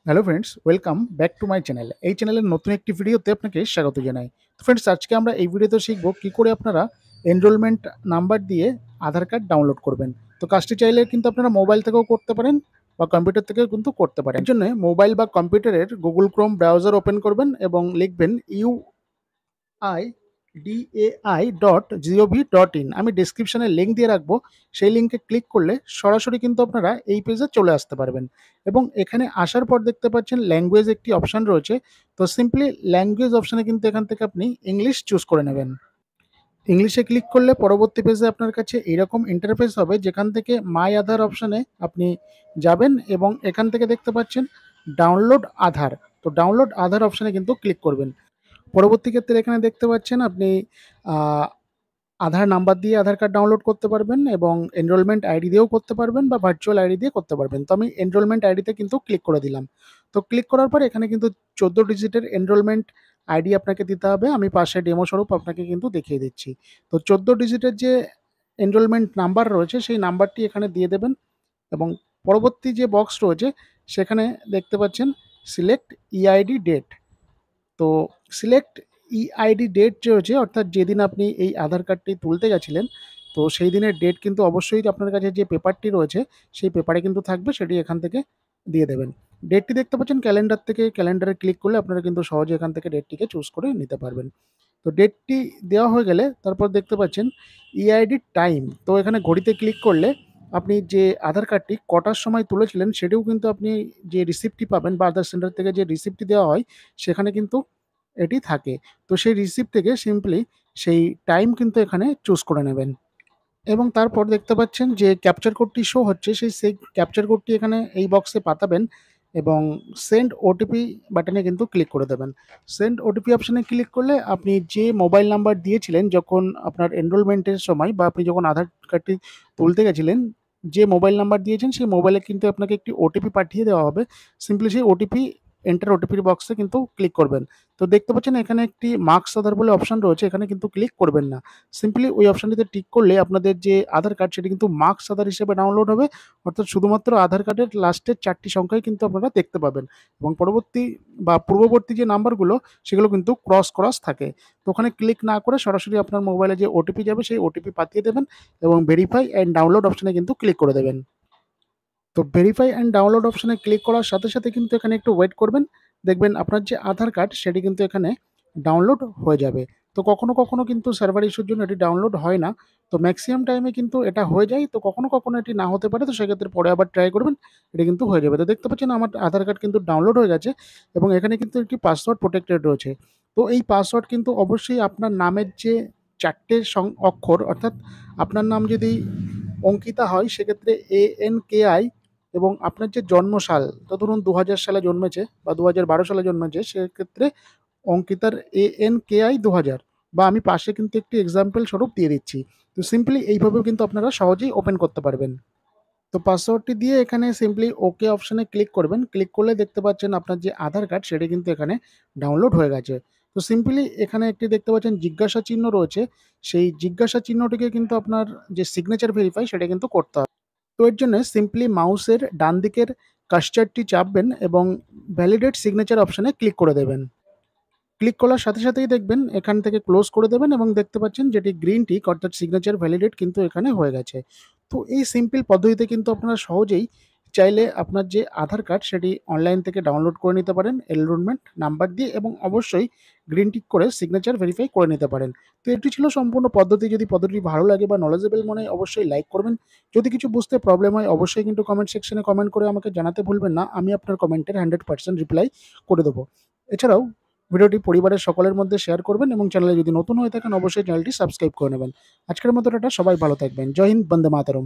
Hello friends, welcome back to my channel. এই চ্যানেলের নতুন একটি ভিডিওতে আপনাকে স্বাগত জানাই। তো ফ্রেন্ডস, আজকে আমরা এই ভিডিওতে শিখব কী করে আপনারা এনরোলমেন্ট নাম্বার দিয়ে আধার কার্ড ডাউনলোড করবেন। তো কাজটি চাইলে কিন্তু আপনারা মোবাইল থেকেও করতে পারেন বা কম্পিউটার থেকেও কিন্তু করতে পারেন। এর জন্য মোবাইল বা কম্পিউটারের গুগল ক্রোম ব্রাউজার ওপেন করবেন এবং লিখবেন UIDAI.gov.in। আমি ডেসক্রিপশনে লিঙ্ক দিয়ে রাখবো। সেই লিঙ্কে ক্লিক করলে সরাসরি কিন্তু আপনারা এই পেজে চলে আসতে পারবেন এবং এখানে আসার পর দেখতে পাচ্ছেন ল্যাঙ্গুয়েজ একটি অপশান রয়েছে। তো সিম্পলি ল্যাঙ্গুয়েজ অপশানে কিন্তু এখান থেকে আপনি ইংলিশ চুজ করে নেবেন। ইংলিশে ক্লিক করলে পরবর্তী পেজে আপনার কাছে এরকম ইন্টারফেস হবে, যেখান থেকে মাই আধার অপশানে আপনি যাবেন এবং এখান থেকে দেখতে পাচ্ছেন ডাউনলোড আধার। তো ডাউনলোড আধার অপশানে কিন্তু ক্লিক করবেন। পরবর্তী ক্ষেত্রে এখানে দেখতে পাচ্ছেন আপনি আহ, আধার নাম্বার দিয়ে আধার কার্ড ডাউনলোড করতে পারবেন এবং এনরোলমেন্ট আইডি দিয়েও করতে পারবেন বা ভার্চুয়াল আইডি দিয়ে করতে পারবেন। তো আমি এনরোলমেন্ট আইডিতে কিন্তু ক্লিক করে দিলাম। তো ক্লিক করার পর এখানে কিন্তু 14 ডিজিটের এনরোলমেন্ট আইডি আপনাকে দিতে হবে। আমি পাশে ডেমো স্বরূপ আপনাকে কিন্তু দেখিয়ে দিচ্ছি। তো 14 ডিজিটের যে এনরোলমেন্ট নাম্বার রয়েছে সেই নাম্বারটি এখানে দিয়ে দেবেন এবং পরবর্তী যে বক্স রয়েছে সেখানে দেখতে পাচ্ছেন সিলেক্ট ইআইডি ডেট। তো সিলেক্ট ইআইডি ডেট যে হচ্ছে, অর্থাৎ যেদিন আপনি এই আধার কার্ডটি তুলতে গেছিলেন, তো সেই দিনের ডেট কিন্তু অবশ্যই আপনার কাছে যে পেপারটি রয়েছে সেই পেপারে কিন্তু থাকবে, সেটি এখান থেকে দিয়ে দেবেন। ডেটটি দেখতে পাচ্ছেন ক্যালেন্ডার থেকে, ক্যালেন্ডারে ক্লিক করলে আপনারা কিন্তু সহজে এখান থেকে ডেটটিকে চুজ করে নিতে পারবেন। তো ডেটটি দেওয়া হয়ে গেলে তারপর দেখতে পাচ্ছেন ইআইডি টাইম। তো এখানে ঘড়িতে ক্লিক করলে আপনি যে আধার কার্ডটি কটার সময় তুলেছিলেন সেটিও কিন্তু আপনি যে রিসিপ্টটি পাবেন বা আধার সেন্টার থেকে যে রিসিপ্টটি দেওয়া হয় সেখানে কিন্তু এটি থাকে। তো সেই রিসিপ্ট থেকে সিম্পলি সেই টাইম কিন্তু এখানে চুজ করে নেবেন এবং তারপর দেখতে পাচ্ছেন যে ক্যাপচার কোডটি শো হচ্ছে, সেই ক্যাপচার কোডটি এখানে এই বক্সে পাঠাবেন এবং সেন্ড ওটিপি বাটনে কিন্তু ক্লিক করে দেবেন। সেন্ড ওটিপি অপশানে ক্লিক করলে আপনি যে মোবাইল নাম্বার দিয়েছিলেন যখন আপনার এনরোলমেন্টের সময় বা আপনি যখন আধার কার্ডটি তুলতে গেছিলেন, যে মোবাইল নাম্বার দিয়েছেন সেই মোবাইলে কিন্তু আপনাকে একটি ওটিপি পাঠিয়ে দেওয়া হবে। সিম্পলি সেই ওটিপি এন্টার ওটিপির বক্সে কিন্তু ক্লিক করবেন। তো দেখতে পাচ্ছেন এখানে একটি মার্কস আধার বলে অপশান রয়েছে, এখানে কিন্তু ক্লিক করবেন না। সিম্পলি ওই অপশানটিতে টিক করলে আপনাদের যে আধার কার্ড সেটি কিন্তু মার্কস আধার হিসেবে ডাউনলোড হবে। অর্থাৎ শুধুমাত্র আধার কার্ডের লাস্টের 4টি সংখ্যাই কিন্তু আপনারা দেখতে পাবেন এবং পরবর্তী বা পূর্ববর্তী যে নাম্বারগুলো সেগুলো কিন্তু ক্রস থাকে। তো ওখানে ক্লিক না করে সরাসরি আপনার মোবাইলে যে ওটিপি যাবে সেই ওটিপি পাঠিয়ে দেবেন এবং ভেরিফাই অ্যান্ড ডাউনলোড অপশানে কিন্তু ক্লিক করে দেবেন। তো ভেরিফাই অ্যান্ড ডাউনলোড অপশানে ক্লিক করার সাথে সাথে কিন্তু এখানে একটু ওয়েট করবেন। দেখবেন আপনার যে আধার কার্ড সেটি কিন্তু এখানে ডাউনলোড হয়ে যাবে। তো কখনো কিন্তু সার্ভার ইস্যুর জন্য এটি ডাউনলোড হয় না। তো ম্যাক্সিমাম টাইমে কিন্তু এটা হয়ে যায়। তো কখনো এটি না হতে পারে। তো সেক্ষেত্রে পরে আবার ট্রাই করবেন। এটা কিন্তু হয়ে যাবে। তো দেখতে পাচ্ছেন আমার আধার কার্ড কিন্তু ডাউনলোড হয়ে গেছে এবং এখানে কিন্তু একটি পাসওয়ার্ড প্রোটেক্টেড রয়েছে। তো এই পাসওয়ার্ড কিন্তু অবশ্যই আপনার নামের যে 4টে অক্ষর, অর্থাৎ আপনার নাম যদি অঙ্কিতা হয় সেক্ষেত্রে ANKI এবং আপনার যে জন্মসাল, তো ধরুন 2000 সালে জন্মেছে বা 2012 সালে জন্মেছে, সেক্ষেত্রে অঙ্কিতার ANKI 2000, বা আমি পাশে কিন্তু একটি এক্সাম্পল স্বরূপ দিয়ে দিচ্ছি। তো সিম্পলি এইভাবেও কিন্তু আপনারা সহজেই ওপেন করতে পারবেন। তো পাসওয়ার্ডটি দিয়ে এখানে সিম্পলি ওকে অপশানে ক্লিক করবেন। ক্লিক করলে দেখতে পাচ্ছেন আপনার যে আধার কার্ড সেটি কিন্তু এখানে ডাউনলোড হয়ে গেছে। তো সিম্পলি এখানে একটি দেখতে পাচ্ছেন জিজ্ঞাসা চিহ্ন রয়েছে। সেই জিজ্ঞাসা চিহ্নটিকে কিন্তু আপনার যে সিগনেচার ভেরিফাই সেটা কিন্তু করতে হবে। তো এর জন্য সিম্পলি মাউসের ডান দিকের কার্সারটি চাপবেন এবং ভ্যালিডেট সিগনেচার অপশানে ক্লিক করে দেবেন। ক্লিক করার সাথে সাথেই দেখবেন এখান থেকে ক্লোজ করে দেবেন এবং দেখতে পাচ্ছেন যেটি গ্রিন টিক, অর্থাৎ সিগনেচার ভ্যালিডেট কিন্তু এখানে হয়ে গেছে। তো এই সিম্পল পদ্ধতিতে কিন্তু আপনারা সহজেই চাইলে আপনার যে আধার কার্ড সেটি অনলাইন থেকে ডাউনলোড করে নিতে পারেন এনরোলমেন্ট নাম্বার দিয়ে এবং অবশ্যই গ্রিন টিক করে সিগনেচার ভেরিফাই করে নিতে পারেন। তো এটি ছিল সম্পূর্ণ পদ্ধতি। যদি পদ্ধতিটি ভালো লাগে বা নলেজেবল মনে হয় অবশ্যই লাইক করবেন। যদি কিছু বুঝতে প্রবলেম হয় অবশ্যই কিন্তু কমেন্ট সেকশনে কমেন্ট করে আমাকে জানাতে ভুলবেন না। আমি আপনার কমেন্টের 100% রিপ্লাই করে দেবো। এছাড়াও ভিডিওটি পরিবারের সকলের মধ্যে শেয়ার করবেন এবং চ্যানেলে যদি নতুন হয়ে থাকেন অবশ্যই চ্যানেলটি সাবস্ক্রাইব করে নেবেন। আজকের মতো টাটা, সবাই ভালো থাকবেন। জয় হিন্দ, বন্দে মাতরম।